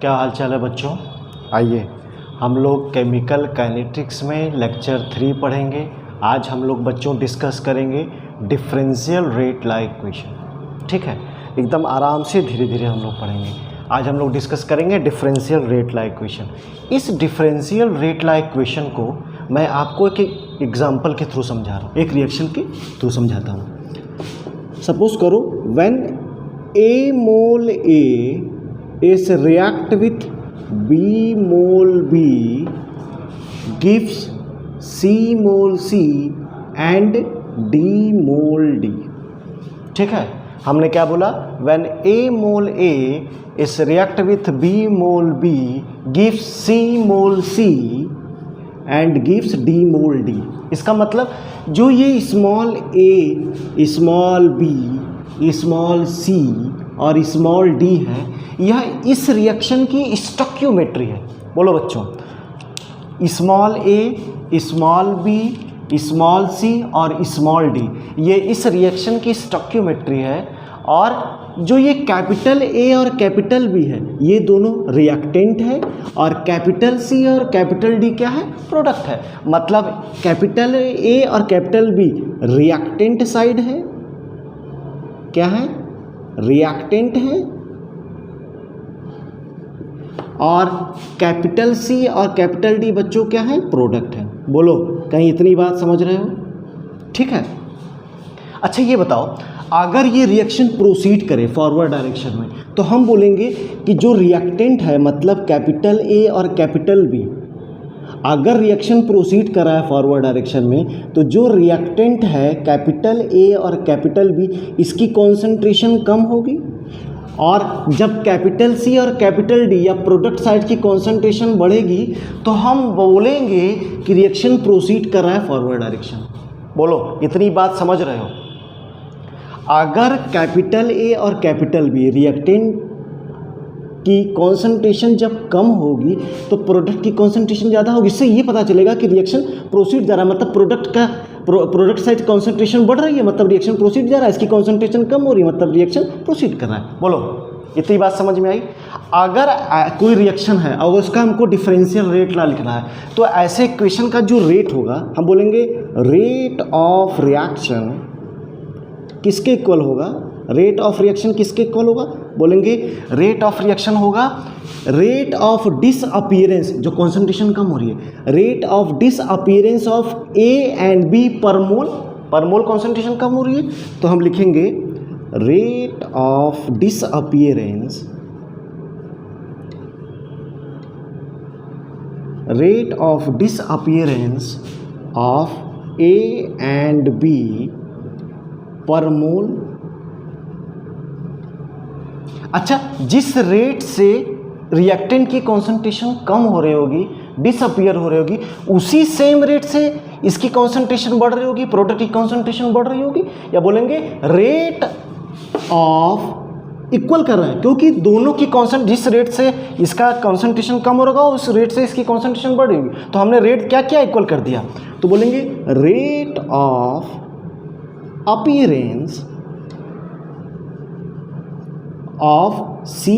क्या हाल चाल है बच्चों। आइए हम लोग केमिकल काइनेटिक्स में लेक्चर 3 पढ़ेंगे। आज हम लोग बच्चों डिस्कस करेंगे डिफरेंशियल रेट लॉ इक्वेशन। ठीक है, एकदम आराम से धीरे धीरे हम लोग पढ़ेंगे। आज हम लोग डिस्कस करेंगे डिफरेंशियल रेट लॉ इक्वेशन। इस डिफरेंशियल रेट लॉ इक्वेशन को मैं आपको एक एग्जाम्पल के थ्रू समझा रहा हूँ, एक रिएक्शन के थ्रू समझाता हूँ। सपोज करो when A mole A is react with B mole B gives C mole C and D mole D। ठीक है, हमने क्या बोला? When A mole A is react with B mole B gives C mole C and gives D mole D। इसका मतलब जो ये small a, small b, small c और स्मॉल d है, यह इस रिएक्शन की स्टोइकियोमेट्री है। बोलो बच्चों, small a, small b, small c और स्मॉल d, ये इस रिएक्शन की स्टोइकियोमेट्री है। और जो ये कैपिटल A और कैपिटल B है, ये दोनों रिएक्टेंट है और कैपिटल C और कैपिटल D क्या है? प्रोडक्ट है। मतलब कैपिटल A और कैपिटल B रिएक्टेंट साइड है, क्या है? रिएक्टेंट है। और कैपिटल C और कैपिटल D बच्चों क्या है? प्रोडक्ट है। बोलो, कहीं इतनी बात समझ रहे हो? ठीक है। अच्छा ये बताओ, अगर ये रिएक्शन प्रोसीड करे फॉरवर्ड डायरेक्शन में, तो हम बोलेंगे कि जो रिएक्टेंट है, मतलब कैपिटल A और कैपिटल B, अगर रिएक्शन प्रोसीड करा है फॉरवर्ड डायरेक्शन में, तो जो रिएक्टेंट है कैपिटल A और कैपिटल B, इसकी कॉन्सेंट्रेशन कम होगी। और जब कैपिटल C और कैपिटल D या प्रोडक्ट साइड की कॉन्सेंट्रेशन बढ़ेगी, तो हम बोलेंगे कि रिएक्शन प्रोसीड कर रहा है फॉरवर्ड डायरेक्शन। बोलो, इतनी बात समझ रहे हो? अगर कैपिटल A और कैपिटल B रिएक्टेंट की कॉन्सेंट्रेशन जब कम होगी, तो प्रोडक्ट की कॉन्सेंट्रेशन ज़्यादा होगी। इससे ये पता चलेगा कि रिएक्शन प्रोसीड जा रहा है, मतलब प्रोडक्ट साइड कॉन्सेंट्रेशन बढ़ रही है, मतलब रिएक्शन प्रोसीड जा रहा है। इसकी कॉन्सेंट्रेशन कम हो रही है, मतलब रिएक्शन प्रोसीड कर रहा है। बोलो, इतनी बात समझ में आई? अगर कोई रिएक्शन है और उसका हमको डिफरेंशियल रेट लॉ लिखना है, तो ऐसे इक्वेशन का जो रेट होगा, हम बोलेंगे रेट ऑफ रिएक्शन किसके इक्वल होगा? रेट ऑफ रिएक्शन किसके इक्वल होगा? बोलेंगे रेट ऑफ रिएक्शन होगा रेट ऑफ डिसअपीयरेंस, जो कॉन्सेंट्रेशन कम हो रही है, rate of disappearance of A and B per mole concentration कम हो रही है, तो हम लिखेंगे rate of disappearance of A and B per mole. अच्छा, जिस रेट से रिएक्टेंट की कॉन्सेंट्रेशन कम हो रही होगी, डिसअपीयर हो रही होगी, उसी सेम रेट से इसकी कॉन्सेंट्रेशन बढ़ रही होगी, प्रोडक्ट की कॉन्सेंट्रेशन बढ़ रही होगी। या बोलेंगे रेट ऑफ इक्वल कर रहे हैं, क्योंकि दोनों की जिस रेट से इसका कॉन्सेंट्रेशन कम हो रहा होगा, उस रेट से इसकी कॉन्सेंट्रेशन बढ़ रही होगी। तो हमने रेट क्या क्या इक्वल कर दिया, तो बोलेंगे rate of appearance of C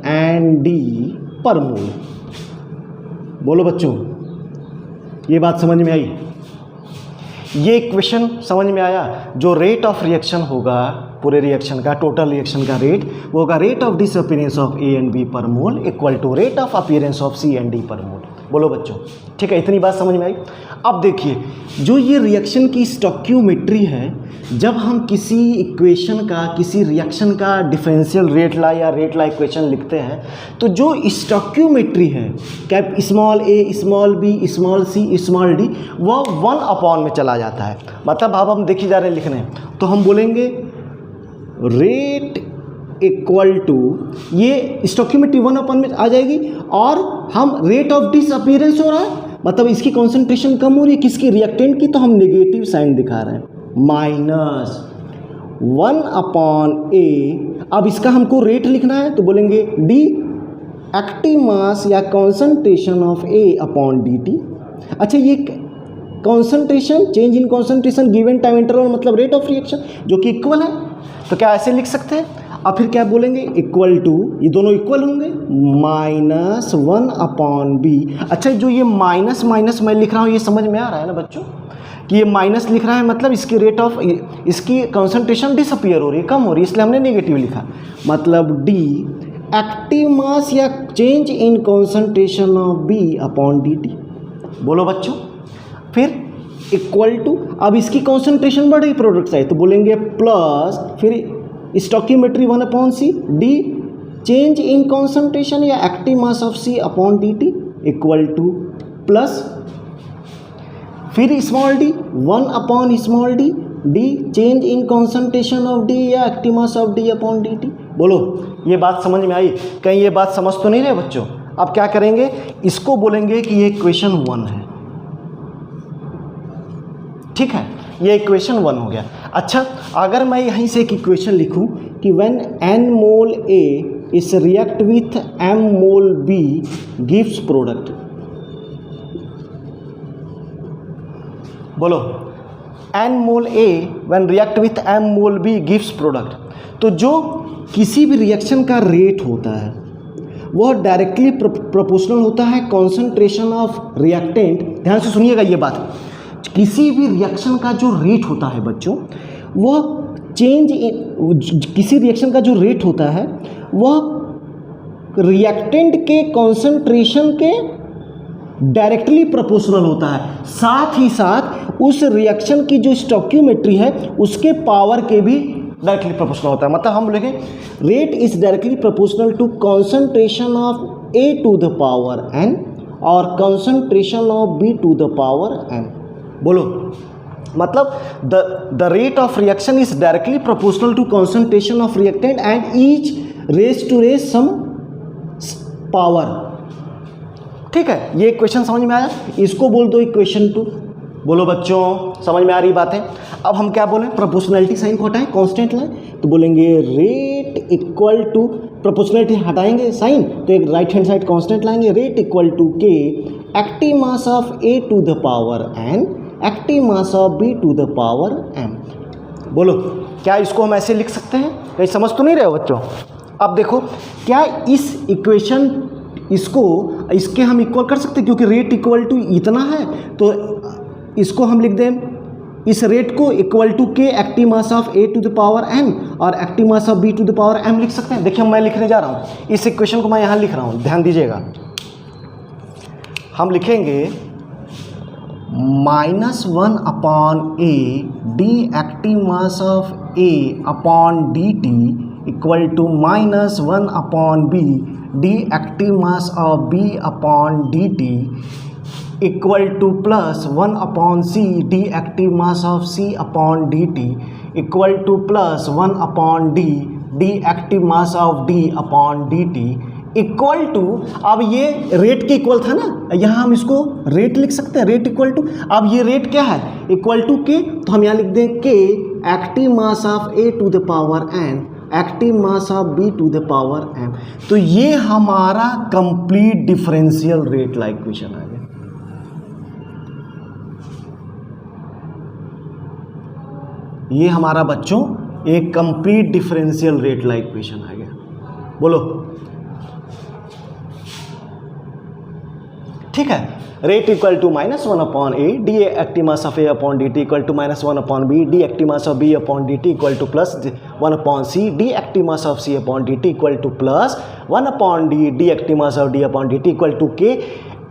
and D per मोल। बोलो बच्चों, ये बात समझ में आई? ये इक्वेशन समझ में आया? जो रेट ऑफ रिएक्शन होगा पूरे रिएक्शन का, टोटल रिएक्शन का रेट, वो होगा rate of disappearance of A and B per mole equal to rate of appearance of C and D per मोल। बोलो बच्चों, ठीक है, इतनी बात समझ में आई? अब देखिए, जो ये रिएक्शन की स्टोइकियोमेट्री है, जब हम किसी इक्वेशन का, किसी रिएक्शन का डिफरेंशियल रेट लॉ या रेट लॉ इक्वेशन लिखते हैं, तो जो स्टोइकियोमेट्री है, cap small a, small b, small c, small d, वो 1 में चला जाता है। मतलब अब हम देखिए जा रहे हैं लिखने, तो हम बोलेंगे रेट इक्वल टू, ये स्टोइकियोमेट्री 1 में आ जाएगी। और हम रेट ऑफ डिसअपीयरेंस हो रहा है, मतलब इसकी कॉन्सेंट्रेशन कम हो रही है, किसकी? रिएक्टेंट की, तो हम नेगेटिव साइन दिखा रहे हैं, माइनस 1/a। अब इसका हमको रेट लिखना है, तो बोलेंगे d एक्टिव मास या concentration of a upon dt। अच्छा, ये concentration, change in concentration given time interval, मतलब रेट ऑफ रिएक्शन, जो कि इक्वल है। तो क्या ऐसे लिख सकते हैं? अब फिर क्या बोलेंगे, इक्वल टू, ये दोनों इक्वल होंगे, -1/b। अच्छा, जो ये माइनस माइनस मैं लिख रहा हूँ, ये समझ में आ रहा है ना बच्चों कि ये माइनस लिख रहा है, मतलब इसकी रेट ऑफ, इसकी कंसंट्रेशन डिसअपियर हो रही है, कम हो रही है, इसलिए हमने नेगेटिव लिखा। मतलब डी एक्टिव मास या change in concentration of B/dt। बोलो बच्चों। फिर इक्वल टू, अब इसकी कंसंट्रेशन बढ़ रही प्रोडक्ट साइड, तो बोलेंगे प्लस, फिर stoichiometry 1/c, d change in concentration या active mass of C/dt equal to plus, फिर small d 1/d, d change in concentration of D या एक्टिव मास ऑफ D/dt। बोलो, ये बात समझ में आई? कहीं ये बात समझ तो नहीं रहे बच्चों? अब क्या करेंगे, इसको बोलेंगे कि ये इक्वेशन 1 है, ठीक है, ये इक्वेशन 1 हो गया। अच्छा, अगर मैं यहीं से एक इक्वेशन लिखूं कि when n mole A is react with m mole B gives product. बोलो, n mole A when react with m mole B gives product. तो जो किसी भी रिएक्शन का रेट होता है वह डायरेक्टली प्रोपोर्शनल होता है कंसंट्रेशन ऑफ रिएक्टेंट। ध्यान से सुनिएगा ये बात, किसी भी रिएक्शन का जो रेट होता है बच्चों, वह चेंज इन, किसी रिएक्शन का जो रेट होता है वह रिएक्टेंट के कंसंट्रेशन के डायरेक्टली प्रोपोर्शनल होता है, साथ ही साथ उस रिएक्शन की जो स्टोइकियोमेट्री है उसके पावर के भी डायरेक्टली प्रोपोर्शनल होता है। मतलब हम बोलेंगे rate is directly proportional to concentration of A to the power n और concentration of B to the power n। बोलो, मतलब the rate of reaction is directly proportional to concentration of reactant and each raise to raise some power. ठीक है, ये equation समझ में आया? इसको बोल दो इक्वेशन 2। बोलो बच्चों, समझ में आ रही बात है? अब हम क्या बोलें, प्रोपोर्शनैलिटी साइन को हटाएं, कांस्टेंट लाएं, तो बोलेंगे रेट इक्वल टू, प्रोपोर्शनैलिटी हटाएंगे साइन तो एक राइट हैंड साइड कांस्टेंट लाएंगे, रेट इक्वल टू के active mass of A to the power n active mass of B to the power m। बोलो, क्या इसको हम ऐसे लिख सकते हैं? कहीं समझ तो नहीं रहे हो बच्चों? अब देखो, क्या इस इक्वेशन इसके हम इक्वल कर सकते हैं, क्योंकि रेट इक्वल टू इतना है तो इसको हम लिख दें, इस रेट को इक्वल टू के active mass of A to the power n और active mass of B to the power m लिख सकते हैं। देखिए, मैं लिखने जा रहा हूँ इस इक्वेशन को, मैं यहाँ लिख रहा हूँ, ध्यान दीजिएगा। हम लिखेंगे -1/a d active mass of A/dt equal to -1/b d active mass of B/dt equal to plus 1/c d active mass of C/dt equal to plus 1/d d active mass of D/dt equal to, अब ये rate के equal था ना, यहाँ हम इसको rate लिख सकते हैं, रेट इक्वल टू, अब ये रेट क्या है, इक्वल टू के, तो हम यहाँ लिख दें k active mass of A to the power n active mass of B to the power m। तो ये हमारा complete differential rate like equation आ गया। ये हमारा बच्चों एक complete differential rate like equation आ गया। बोलो, ठीक है, rate equal to -1/a d active mass of A/dt equal to -1/b d active mass of B/dt equal to plus 1/c d active mass of C/dt equal to plus 1/d d active mass of D/dt equal to के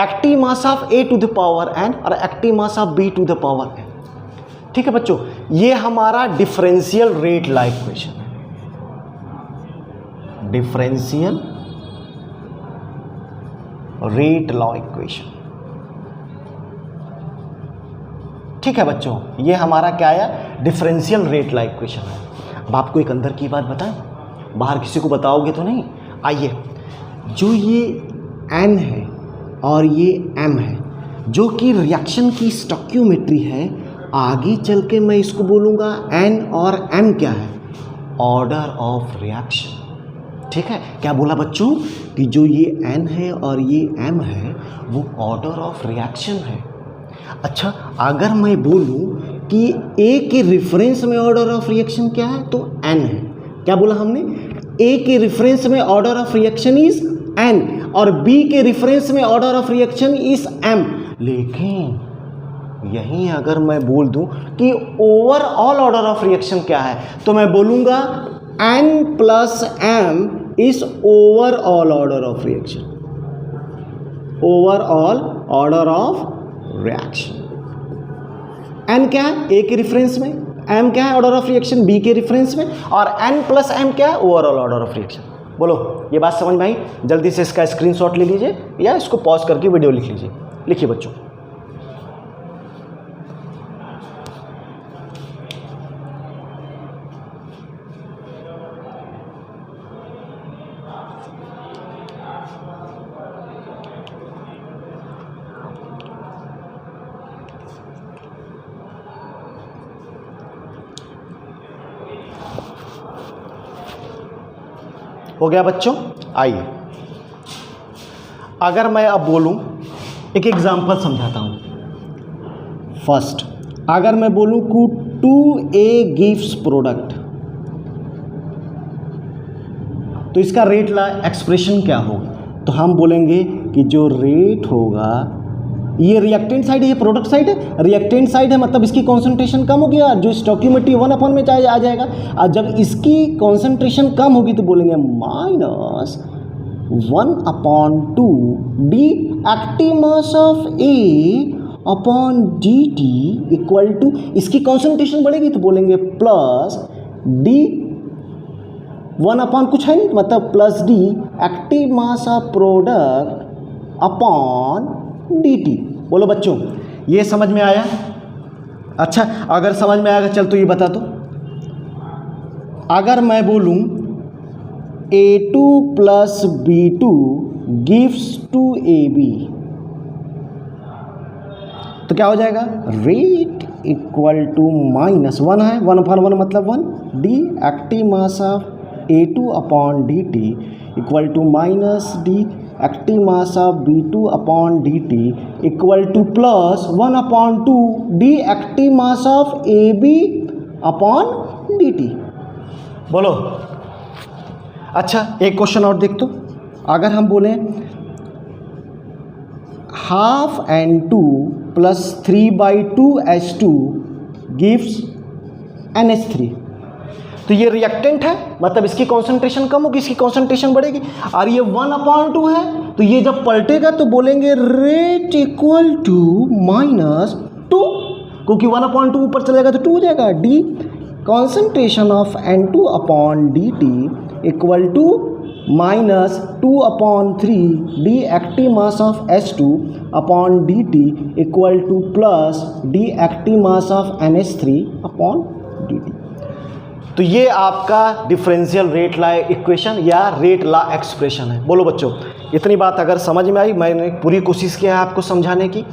active mass of A to the power n और active mass of B to the power n। ठीक है बच्चों, ये हमारा differential rate law equation है, differential rate law equation. ठीक है बच्चों, ये हमारा क्या आया, डिफरेंशियल रेट लॉ इक्वेशन है। अब आपको एक अंदर की बात बताएं, बाहर किसी को बताओगे तो नहीं। आइए, जो ये n है और ये m है, जो कि रिएक्शन की स्टोइकियोमेट्री है, आगे चल के मैं इसको बोलूँगा n और m क्या है, ऑर्डर ऑफ रिएक्शन। ठीक है, क्या बोला बच्चों कि जो ये n है और ये m है वो ऑर्डर ऑफ रिएक्शन है। अच्छा, अगर मैं बोलूँ कि A के रेफरेंस में ऑर्डर ऑफ रिएक्शन क्या है तो n है। क्या बोला हमने ए के रेफरेंस में order of reaction is n और बी के रेफरेंस में order of reaction is m. लेकिन यहीं अगर मैं बोल दूं कि ओवरऑल ऑर्डर ऑफ रिएक्शन क्या है, तो मैं बोलूंगा n plus m is overall order of reaction, overall order of reaction. N क्या है, ए के रेफरेंस में, एम क्या है, ऑर्डर ऑफ रिएक्शन बी के रेफरेंस में, और एन प्लस एम क्या है, ओवरऑल ऑर्डर ऑफ रिएक्शन। बोलो ये बात समझ में आई? जल्दी से इसका स्क्रीनशॉट ले लीजिए या इसको पॉज करके वीडियो लिख लीजिए। लिखिए बच्चों। हो गया बच्चों? आइए अगर मैं अब बोलूं, एक एग्जांपल समझाता हूं। फर्स्ट, अगर मैं बोलूं कि 2A गिव्स प्रोडक्ट, तो इसका रेट ला एक्सप्रेशन क्या होगा? तो हम बोलेंगे कि जो रेट होगा, ये रिएक्टेंट साइड है, ये प्रोडक्ट साइड है, रिएक्टेंट साइड है मतलब इसकी कॉन्सेंट्रेशन कम होगी और जो स्टोइकियोमेट्री 1 में आ जाएगा। और जब इसकी कॉन्सेंट्रेशन कम होगी तो बोलेंगे -1/2 d active mass of A upon d t equal to, इसकी कॉन्सेंट्रेशन बढ़ेगी तो बोलेंगे प्लस डी 1 कुछ है नहीं मतलब plus d active mass of product upon d t. बोलो बच्चों ये समझ में आया? अच्छा अगर समझ में आएगा चल तो ये बता दो, अगर मैं बोलूं A2 plus B2 gives to AB, तो क्या हो जाएगा? रेट इक्वल टू -1 है, 1/1 मतलब 1 d active mass of A2 upon d t equal to minus d active mass of B2 upon d t equal to plus 1/2 d active mass of AB upon d t. बोलो। अच्छा एक question और देख तो, अगर हम बोलें half N2 plus 3/2 H2 gives NH3, तो ये रिएक्टेंट है मतलब इसकी कॉन्सेंट्रेशन कम होगी, इसकी कॉन्सेंट्रेशन बढ़ेगी, और ये 1/2 है तो ये जब पलटेगा तो बोलेंगे रेट इक्वल टू -2, क्योंकि 1/2 ऊपर चलेगा तो 2 हो जाएगा। D concentration of N2 upon d t equal to -2/3 d active mass of H2 upon d t equal to plus d active mass of NH3 upon d t. तो ये आपका differential rate law equation या rate law expression है। बोलो बच्चों इतनी बात अगर समझ में आई, मैंने पूरी कोशिश किया है आपको समझाने की।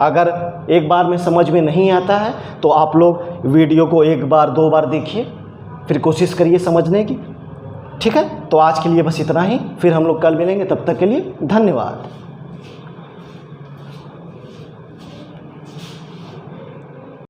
अगर एक बार में समझ में नहीं आता है तो आप लोग वीडियो को 1 बार 2 बार देखिए, फिर कोशिश करिए समझने की। ठीक है, तो आज के लिए बस इतना ही, फिर हम लोग कल मिलेंगे, तब तक के लिए धन्यवाद।